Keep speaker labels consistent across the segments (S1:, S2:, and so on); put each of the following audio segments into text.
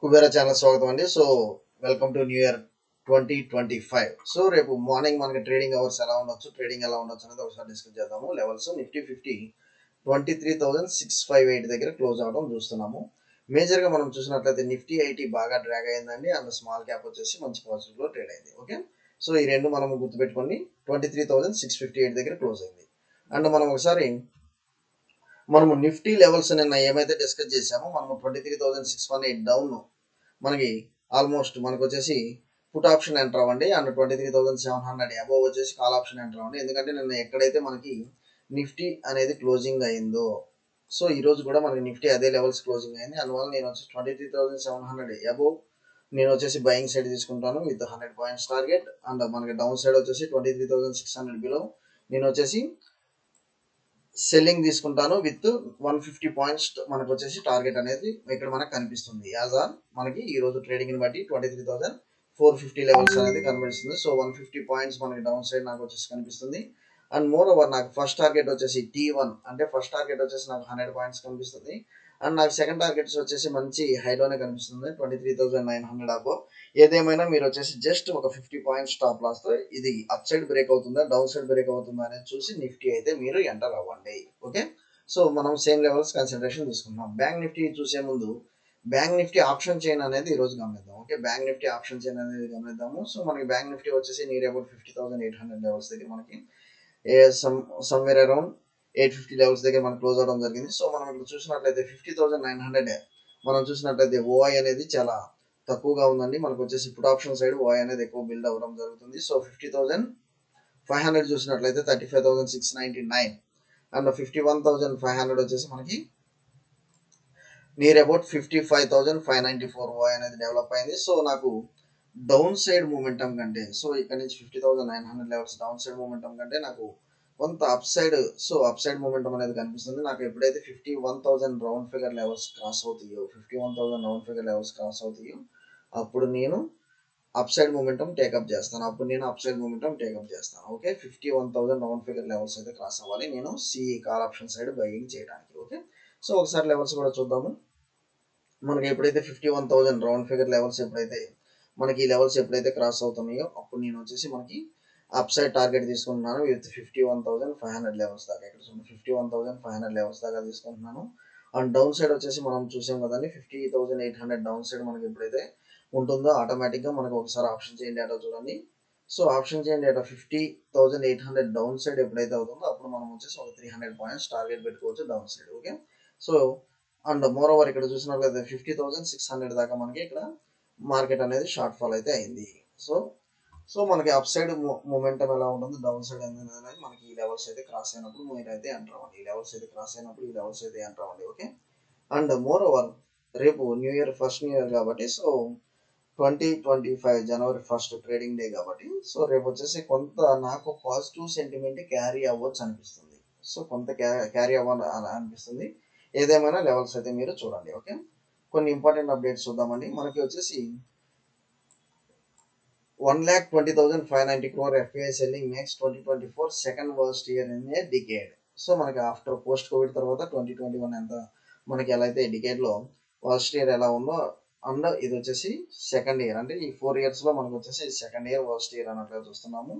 S1: Kubera channel స్వాగతం అండి. So welcome to new year 2025. So రేపు మార్నింగ్ మనకి ట్రేడింగ్ అవర్స్ ఎలా ఉండొచ్చు, ట్రేడింగ్ ఎలా ఉండొచ్చు అనేది ఒకసారి డిస్కస్ చేద్దాము. లెవెల్స్ నిఫ్టీ 23,658 దగ్గర క్లోజ్ అవడం చూస్తున్నాము. మేజర్గా మనం చూసినట్లయితే నిఫ్టీ ఐటీ బాగా డ్రాగ్ అయిందండి, అండ్ స్మాల్ క్యాప్ వచ్చేసి మంచి పాజిటివ్లో ట్రేడ్ అయింది. ఓకే, సో ఈ రెండు మనం గుర్తుపెట్టుకొని 23,658 దగ్గర క్లోజ్ అయింది. అండ్ మనం ఒకసారి మనము నిఫ్టీ లెవెల్స్ నిన్న ఏమైతే డిస్కస్ చేసామో మనము 23,618 డౌన్ మనకి ఆల్మోస్ట్ మనకు వచ్చేసి పుట్ ఆప్షన్ ఎంటర్ అవ్వండి, అండ్ 23,700 అబోవ్ వచ్చేసి కాల్ ఆప్షన్ ఎంటర్ అవ్వండి. ఎందుకంటే నిన్న ఎక్కడైతే మనకి నిఫ్టీ అనేది క్లోజింగ్ అయిందో, సో ఈ రోజు కూడా మనకి నిఫ్టీ అదే లెవెల్స్ క్లోజింగ్ అయింది. అందువల్ల నేను వచ్చేసి 23,700 అబోవ్ నేను వచ్చేసి బయింగ్ సైడ్ తీసుకుంటాను విత్ 100 పాయింట్స్ టార్గెట్. అండ్ మనకి డౌన్ సైడ్ వచ్చేసి 23,600 బిలో నేను వచ్చేసి సెల్లింగ్ తీసుకుంటాను విత్ 150 పాయింట్స్ మనకు వచ్చేసి టార్గెట్ అనేది ఇక్కడ మనకు కనిపిస్తుంది. యాజ్ ఆన్ మనకి ఈ రోజు ట్రేడింగ్ ని బట్టి 23,450 లెవెల్స్ అనేది కనిపిస్తుంది. సో 150 పాయింట్స్ మనకి డౌన్ సైడ్ నాకు వచ్చేసి కనిపిస్తుంది. అండ్ మోర్ ఓవర్ నాకు ఫస్ట్ టార్గెట్ వచ్చేసి T1 అంటే ఫస్ట్ టార్గెట్ వచ్చేసి నాకు 100 పాయింట్స్ కనిపిస్తుంది. అండ్ నాకు సెకండ్ టార్గెట్స్ వచ్చేసి మంచి హైలోనే కనిపిస్తుంది 23,900 అబో. ఏదేమైనా మీరు వచ్చేసి జస్ట్ ఒక 50 పాయింట్స్ స్టాప్ లాస్ తో ఇది అప్ సైడ్ బ్రేక్ అవుతుందా, డౌన్ సైడ్ బ్రేక్ అవుతుందా అనేది చూసి నిఫ్టీ అయితే మీరు ఎంటర్ అవ్వండి. ఓకే, సో మనం సేమ్ లెవెల్స్ కన్సిడరేషన్ తీసుకున్నాం. బ్యాంక్ నిఫ్టీ చూసే ముందు బ్యాంక్ నిఫ్టీ ఆప్షన్ చైన్ అనేది ఈ రోజు గమనిద్దాం. Okay, bank Nifty option chain అనేది గమనిద్దాము. సో మనకి బ్యాంక్ నిఫ్టీ వచ్చేసి నియర్ అబౌట్ 50,800 లెవెల్స్ దగ్గర మనకి సమ్వేర్ అరౌండ్ 850 లెవెల్స్ దగ్గర మనం క్లోజ్ అవడం జరిగింది. సో మనం ఇప్పుడు చూసినట్లయితే 50,900 మనం చూసినట్లయితే ఓఐ అనేది చాలా తక్కువగా ఉందండి. మనకు వచ్చేసి పుట్ ఆప్షన్ సైడ్ ఓఐ అనేది ఎక్కువ బిల్డ్ అవ్వడం జరుగుతుంది. సో 50,500 చూసినట్లయితే 35,699 అండ్ 51,500 వచ్చేసి మనకి నియర్ అబౌట్ 55,594 ఓఐ అనేది డెవలప్ అయింది. సో నాకు డౌన్ సైడ్ మూమెంటం కంటే, సో ఇక్కడ నుంచి 50,900 లెవెల్స్ డౌన్ సైడ్ మూమెంటం కంటే నాకు కొంత up side, so up side momentum అనేది కనిపిస్తుంది. నాకు ఎప్పుడైతే 51,000 రౌండ్ ఫిగర్ లెవెల్స్ క్రాస్ అవుతాయో, 51,000 రౌండ్ ఫిగర్ లెవెల్స్ క్రాస్ అవుతాయో అప్పుడు నేను అప్ సైడ్ మూమెంటం టేకప్ చేస్తాను. ఓకే, 51,000 రౌండ్ ఫిగర్ లెవెల్స్ అయితే క్రాస్ అవ్వాలి నేను CE call option side buying చేయడానికి. ఓకే, సో ఒకసారి లెవెల్స్ కూడా చూద్దాము. మనకి ఎప్పుడైతే 51,000 రౌండ్ ఫిగర్ లెవెల్స్ ఎప్పుడైతే మనకి ఈ లెవెల్స్ ఎప్పుడైతే క్రాస్ అవుతున్నాయో అప్పుడు నేను వచ్చేసి మనకి అప్ సైడ్ టార్గెట్ తీసుకుంటున్నాను విత్ 51,500 లెవెల్స్ దాకా. ఇక్కడ 51,500 లెవెల్స్ దాకా తీసుకుంటున్నాను. అండ్ డౌన్ సైడ్ వచ్చేసి మనం చూసాం కదండి 50,800 డౌన్ సైడ్ మనకి ఎప్పుడైతే ఉంటుందో ఆటోమేటిక్గా మనకు ఒకసారి ఆప్షన్ చేయండి డేటా చూడండి. సో ఆప్షన్ చేయండి డేటా 50,800 డౌన్ సైడ్ ఎప్పుడైతే అవుతుందో అప్పుడు మనం వచ్చేసి ఒక 300 పాయింట్స్ టార్గెట్ పెట్టుకోవచ్చు down side. Okay, so and more over ఇక్కడ చూసినట్లయితే 50,600 దాకా మనకి ఇక్కడ మార్కెట్ అనేది షార్ట్ ఫాల్ అయితే అయింది. సో సో మనకి అప్ సైడ్ మూమెంటం ఎలా ఉంటుంది, డౌన్ సైడ్ అనేది మనకి ఈ లెవెల్స్ అయితే క్రాస్ అయినప్పుడు మీరు అయితే ఎంటర్ అవ్వండి. ఈ లెవెల్స్ అయితే క్రాస్ అయినప్పుడు ఈ లెవెల్స్ అయితే ఎంటర్ అవ్వండి. ఓకే, అండ్ మోర్ ఓవర్ రేపు new year first new year కాబట్టి, సో 2025 జనవరి 1 ట్రేడింగ్ డే కాబట్టి, సో రేపు వచ్చేసి కొంత నాకు పాజిటివ్ సెంటిమెంట్ క్యారీ అవ్వచ్చు అనిపిస్తుంది. సో కొంత క్యారీ అవ్వాలి అనిపిస్తుంది. ఏదేమైనా లెవెల్స్ అయితే మీరు చూడండి. ఓకే, కొన్ని ఇంపార్టెంట్ అప్డేట్స్ చూద్దామండి. మనకి వచ్చేసి 1,20,590 crore FPI selling makes 2024 second worst year in a decade. So మనకి ఆఫ్టర్ పోస్ట్ కోవిడ్ తర్వాత 2021 ఎంత మనకి ఎలా అయితే డికేడ్లో వర్స్ట్ ఇయర్ ఎలా ఉందో, అండ్ ఇది వచ్చేసి సెకండ్ ఇయర్ అంటే ఈ 4 years లో మనకు వచ్చేసి సెకండ్ ఇయర్ వర్స్ట్ ఇయర్ అన్నట్లుగా చూస్తున్నాము.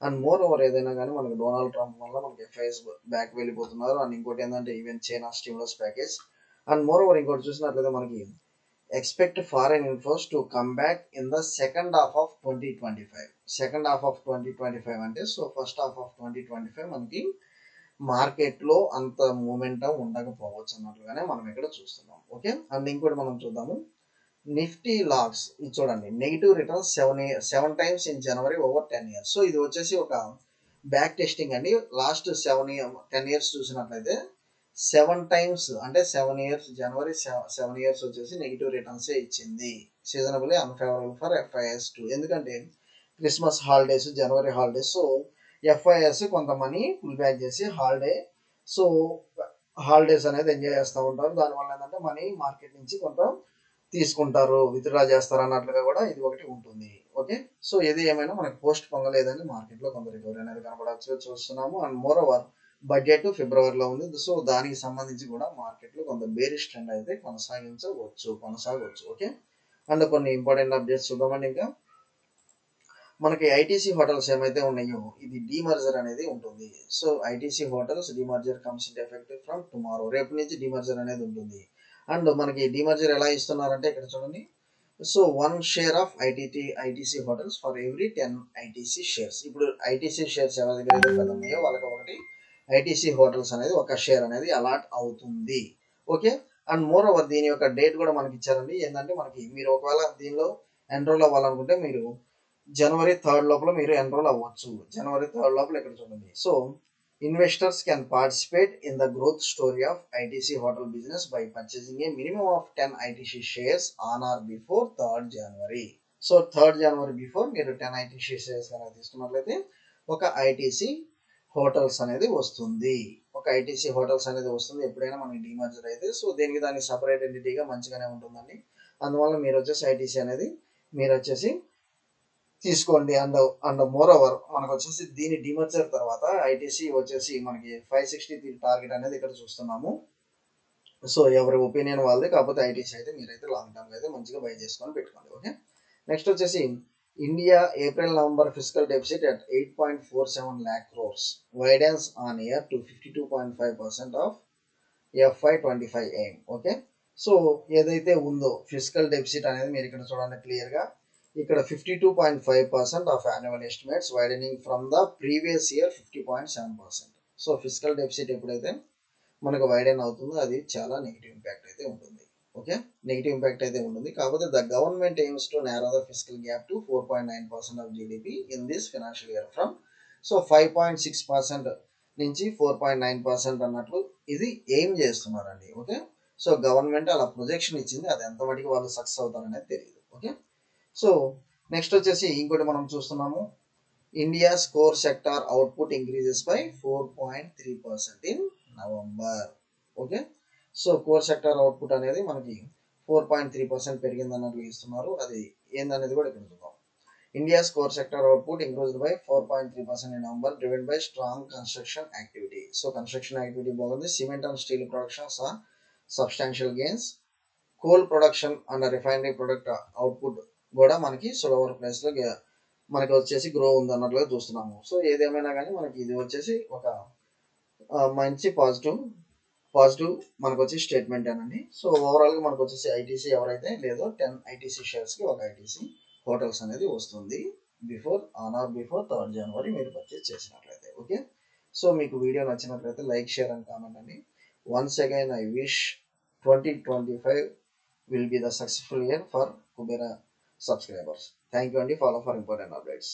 S1: అండ్ మోర్ ఓవర్ ఏదైనా కానీ మనకి డొనాల్డ్ ట్రంప్ వల్ల మనకి ఎఫ్ఐఎస్ బ్యాక్ వెళ్ళిపోతున్నారు. అండ్ ఇంకోటి ఏంటంటే even China stimulus package. And more over ఇంకోటి చూసినట్లయితే మనకి expect foreign inflows to come back in the second half of 2025. Second half of 2025 అంటే సో ఫస్ట్ హాఫ్ ఆఫ్ 2025 మనకి మార్కెట్లో అంత మూమెంటం ఉండకపోవచ్చు అన్నట్లుగానే మనం ఇక్కడ చూస్తున్నాం. ఓకే, అండ్ ఇంకోటి మనం చూద్దాము నిఫ్టీ లాగ్స్. ఇది చూడండి, negative returns 7 times in January over 10 years. So ఇది వచ్చేసి ఒక బ్యాక్ టెస్టింగ్ అండి. లాస్ట్ 10 years చూసినట్లయితే 7 times అంటే 7 years జనవరి 7 years వచ్చేసి నెగిటివ్ రిటర్న్స్ ఇచ్చింది. Seasonably unfavourable for FIs 2. ఎందుకంటే Christmas holidays, January holidays, so FIs కొంత మనీ పుల్ బ్యాక్ చేసి సో హాలిడేస్ అనేది ఎంజాయ్ చేస్తూ ఉంటారు. దానివల్ల ఏంటంటే మనీ మార్కెట్ నుంచి కొంత తీసుకుంటారు, విత్డ్రా చేస్తారు అన్నట్లుగా కూడా ఇది ఒకటి ఉంటుంది. ఓకే, సో ఏది ఏమైనా మనకు పోస్ట్ పొంగలేదని మార్కెట్లో కొంత రికవరీ అనేది కనబడచ్చు చూస్తున్నాము. అండ్ మోర్ ఓవర్ బడ్జెట్ ఫిబ్రవరిలో ఉంది. సో దానికి సంబంధించి కూడా మార్కెట్లో కొంత బేరిష్ ట్రెండ్ అయితే కొనసాగవచ్చు. ఓకే, అండ్ కొన్ని ఇంపార్టెంట్ అప్డేట్స్ చూద్దామండి. ఇంకా మనకి ఐటీసీ హోటల్స్ ఏమైతే ఉన్నాయో ఇది డీమర్జర్ అనేది ఉంటుంది. So ITC hotels demerger comes in effect from tomorrow, రేపు నుంచి డీమర్జర్ అనేది ఉంటుంది. అండ్ మనకి డీమర్జర్ ఎలా ఇస్తున్నారంటే ఇక్కడ చూడండి. So 1 share of ITC hotels for every 10 ITC shares. ఇప్పుడు ఐటీసీ షేర్స్ ఎవరి దగ్గర అయితే పెద్ద ఉన్నాయో వాళ్ళకి ఒకటి ఐటీసీ హోటల్స్ అనేది ఒక షేర్ అనేది అలాట్ అవుతుంది. ఓకే. అండ్ మోర్ ఓవర్ దీని యొక్క డేట్ కూడా మనకి ఇచ్చారండి. ఏంటంటే మనకి మీరు ఒకవేళ దీనిలో ఎన్రోల్ అవ్వాలనుకుంటే మీరు జనవరి 3 లోపల మీరు ఎన్రోల్ అవ్వచ్చు. జనవరి 3 లోపల ఇక్కడ చూడండి. So investors can participate in the growth story of ITC hotel business by purchasing A minimum of 10 ITC shares on are before 3rd January. So 3rd January before మీరు 10 ఐటీసీ షేర్స్ కనుక తీసుకున్నట్లయితే ఒక ITC hotels అనేది వస్తుంది. ఒక ITC hotels అనేది వస్తుంది ఎప్పుడైనా మనకి డీమర్జర్ అయితే. సో దీనికి దానికి సపరేట్ ఎంటిటీగా మంచిగానే ఉంటుందండి. అందువల్ల మీరు వచ్చేసి ఐటీసీ అనేది మీరు వచ్చేసి తీసుకోండి. అండ్ అండ్ మోర్ ఓవర్ మనకు వచ్చేసి దీని డిమర్జర్ తర్వాత ఐటీసీ వచ్చేసి మనకి 563 టార్గెట్ అనేది ఇక్కడ చూస్తున్నాము. సో ఎవరి ఒపీనియన్ వాళ్ళది. కాకపోతే ఐటీసీ అయితే మీరైతే లాంగ్ టర్మ్ అయితే మంచిగా బై చేసుకొని పెట్టుకోండి. ఓకే. నెక్స్ట్ వచ్చేసి India April November fiscal deficit at 8.47 lakh crores widens on year to 52.5% of FY25 aim. Okay. So ఏదైతే ఉందో ఫిజికల్ డెఫిసిట్ అనేది మీరు ఇక్కడ చూడండి క్లియర్గా. ఇక్కడ 52.5% of annual estimates widening from the previous year 50.7%. So physical deficit ఎప్పుడైతే మనకు వైడెన్ అవుతుందో అది చాలా నెగిటివ్ ఇంపాక్ట్ అయితే ఉంటుంది. ఓకే. నెగిటివ్ ఇంపాక్ట్ అయితే ఉంటుంది. కాకపోతే the government AIIMS to narrow the physical gap to 4.9% of GDP in this financial year from so 5.6% నుంచి 4.9% అన్నట్లు ఇది ఏం చేస్తున్నారండి. ఓకే. సో గవర్నమెంట్ అలా ప్రొజెక్షన్ ఇచ్చింది. అది ఎంత మటుకు వాళ్ళు సక్సెస్ అవుతారనేది తెలియదు. ఓకే. సో నెక్స్ట్ వచ్చేసి ఇంకోటి మనం చూస్తున్నాము. India's core sector output increases by 4.3% in November. Okay. So core sector output అనేది మనకి 4.3% పెరిగింది అన్నట్లు ఇస్తున్నారు. అది ఏందనేది కూడా ఇక్కడ చూద్దాం. India's core sector output increased by 4.3% in November driven by strong construction activity. So construction activity బాగుంది. Cement and steel production substantial gains. Coal production and refinery product output కూడా మనకి సులవర్ ప్లేస్లో మనకి వచ్చేసి గ్రో ఉంది అన్నట్లుగా చూస్తున్నాము. సో ఏదేమైనా కానీ మనకి ఇది వచ్చేసి ఒక మంచి పాజిటివ్ మనకు వచ్చి స్టేట్మెంట్ అనండి. సో ఓవరాల్గా మనకు వచ్చేసి ఐటీసీ ఎవరైతే లేదో 10 ఐటీసీ షేర్స్కి ఒక ఐటీసీ హోటల్స్ అనేది వస్తుంది ఆన్ ఆర్ బిఫోర్ 3rd జనవరి మీరు పర్చేస్ చేసినట్లయితే. ఓకే. సో మీకు వీడియో నచ్చినట్లయితే లైక్, షేర్ అండ్ కామెంట్ అండి. Once again I wish 2025 will be the successful year for Kubera subscribers. Thank you and follow for important updates.